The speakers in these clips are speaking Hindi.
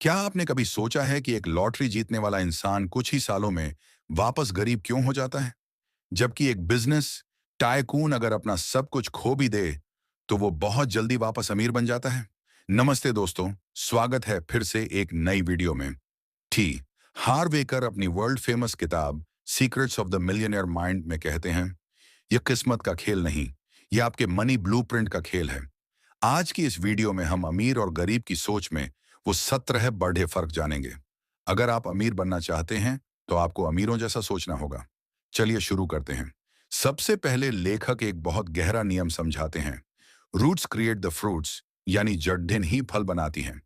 क्या आपने कभी सोचा है कि एक लॉटरी जीतने वाला इंसान कुछ ही सालों में वापस गरीब क्यों हो जाता है, जबकि एक बिजनेस टाइकून अगर अपना सब कुछ खो भी दे तो वो बहुत जल्दी वापस अमीर बन जाता है। नमस्ते दोस्तों, स्वागत है फिर से एक नई वीडियो में। टी हार्वेकर अपनी वर्ल्ड फेमस किताब secrets of the millionaire mind में कहते हैं, यह किस्मत का खेल नहीं, यह आपके मनी ब्लूप्रिंट का खेल है। आज की इस वीडियो में हम अमीर और गरीब की सोच में वो 17 बड़े फर्क जानेंगे। अगर आप अमीर बनना चाहते हैं तो आपको अमीरों जैसा सोचना होगा। चलिए शुरू करते हैं। सबसे पहले लेखक एक बहुत गहरा नियम समझाते हैं। रूट्स क्रिएट द फ्रूट्स, यानी जड़ें ही फल बनाती हैं।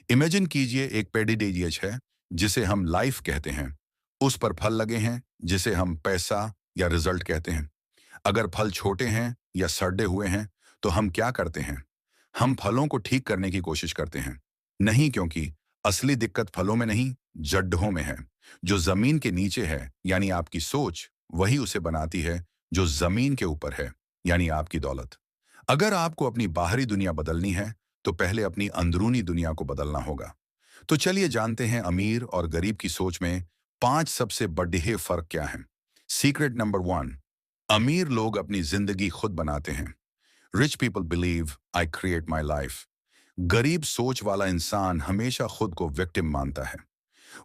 इमेजिन कीजिए एक पेडिडेजियज है जिसे हम लाइफ कहते हैं। उस पर फल लगे हैं जिसे हम पैसा या रिजल्ट कहते हैं। अगर फल छोटे हैं या सड़े हुए हैं तो हम क्या करते हैं? हम फलों को ठीक करने की कोशिश करते हैं। नहीं, क्योंकि असली दिक्कत फलों में नहीं, जड्ढों में है। जो जमीन के नीचे है, यानी आपकी सोच, वही उसे बनाती है जो जमीन के ऊपर है, यानी आपकी दौलत। अगर आपको अपनी बाहरी दुनिया बदलनी है तो पहले अपनी अंदरूनी दुनिया को बदलना होगा। तो चलिए जानते हैं अमीर और गरीब की सोच में 5 सबसे बड़े फर्क क्या हैं। सीक्रेट नंबर 1, अमीर लोग अपनी जिंदगी खुद बनाते हैं। Rich people believe I create my life. गरीब सोच वाला इंसान हमेशा खुद को विक्टिम मानता है।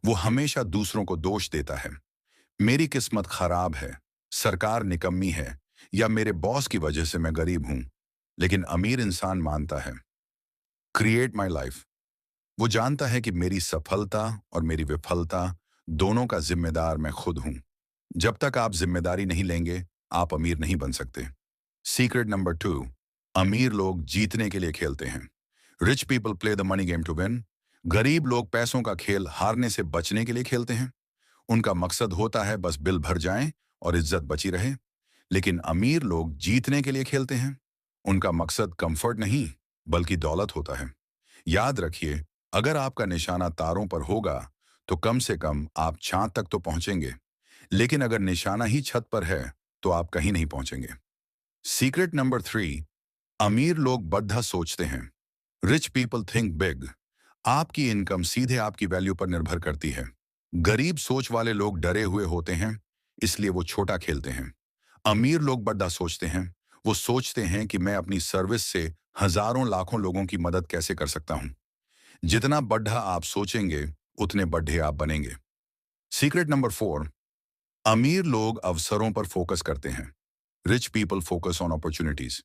वो हमेशा दूसरों को दोष देता है। मेरी किस्मत खराब है, सरकार निकम्मी है, या मेरे बॉस की वजह से मैं गरीब हूं। लेकिन अमीर इंसान मानता है, क्रिएट माई लाइफ। वो जानता है कि मेरी सफलता और मेरी विफलता दोनों का जिम्मेदार मैं खुद हूं। जब तक आप जिम्मेदारी नहीं लेंगे, आप अमीर नहीं बन सकते। सीक्रेट नंबर 2, अमीर लोग जीतने के लिए खेलते हैं। Rich people play the money game to win. गरीब लोग पैसों का खेल हारने से बचने के लिए खेलते हैं। उनका मकसद होता है बस बिल भर जाएं और इज्जत बची रहे। लेकिन अमीर लोग जीतने के लिए खेलते हैं। उनका मकसद कंफर्ट नहीं, बल्कि दौलत होता है। याद रखिए, अगर आपका निशाना तारों पर होगा तो कम से कम आप चांद तक तो पहुंचेंगे। लेकिन अगर निशाना ही छत पर है तो आप कहीं नहीं पहुंचेंगे। सीक्रेट नंबर 3, अमीर लोग बड़ा सोचते हैं। Rich people think big. आपकी इनकम सीधे आपकी वैल्यू पर निर्भर करती है। गरीब सोच वाले लोग डरे हुए होते हैं, इसलिए वो छोटा खेलते हैं। अमीर लोग बड़ा सोचते हैं। वो सोचते हैं कि मैं अपनी सर्विस से हजारों लाखों लोगों की मदद कैसे कर सकता हूं। जितना बड़ा आप सोचेंगे, उतने बड़े आप बनेंगे। सीक्रेट नंबर 4, अमीर लोग अवसरों पर फोकस करते हैं। Rich people focus on opportunities.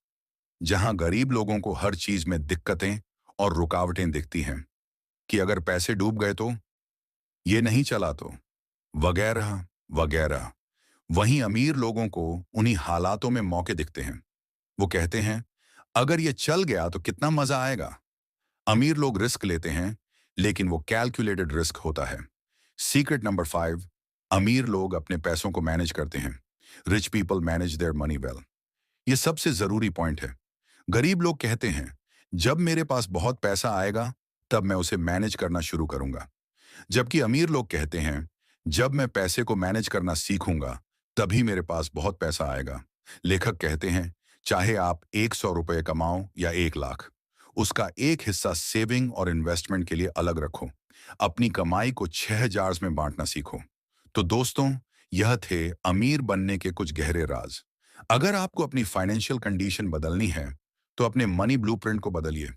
जहां गरीब लोगों को हर चीज में दिक्कतें और रुकावटें दिखती हैं, कि अगर पैसे डूब गए तो, ये नहीं चला तो, वगैरह वगैरह। वहीं अमीर लोगों को उन्हीं हालातों में मौके दिखते हैं। वो कहते हैं, अगर ये चल गया तो कितना मजा आएगा। अमीर लोग रिस्क लेते हैं, लेकिन वो कैलकुलेटेड रिस्क होता है। सीक्रेट नंबर 5, अमीर लोग अपने पैसों को मैनेज करते हैं। Rich people manage their money well. ये सबसे जरूरी पॉइंट है। गरीब लोग कहते हैं, जब मेरे पास बहुत पैसा आएगा तब मैं उसे मैनेज करना शुरू करूंगा। जबकि अमीर लोग कहते हैं, जब मैं पैसे को मैनेज करना सीखूंगा तभी मेरे पास बहुत पैसा आएगा। लेखक कहते हैं, चाहे आप 100 रुपए कमाओ या 1 लाख, उसका एक हिस्सा सेविंग और इन्वेस्टमेंट के लिए अलग रखो। अपनी कमाई को 6 जार्स में बांटना सीखो। तो दोस्तों, यह थे अमीर बनने के कुछ गहरे राज। अगर आपको अपनी फाइनेंशियल कंडीशन बदलनी है तो अपने मनी ब्लूप्रिंट को बदलिए।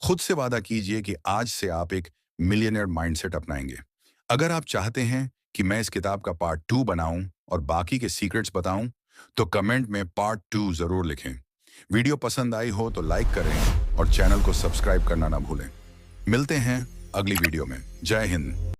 खुद से वादा कीजिए कि आज से आप एक मिलियनेयर माइंडसेट अपनाएंगे। अगर आप चाहते हैं कि मैं इस किताब का पार्ट 2 बनाऊं और बाकी के सीक्रेट्स बताऊं, तो कमेंट में पार्ट 2 जरूर लिखें। वीडियो पसंद आई हो तो लाइक करें और चैनल को सब्सक्राइब करना ना भूलें। मिलते हैं अगली वीडियो में। जय हिंद।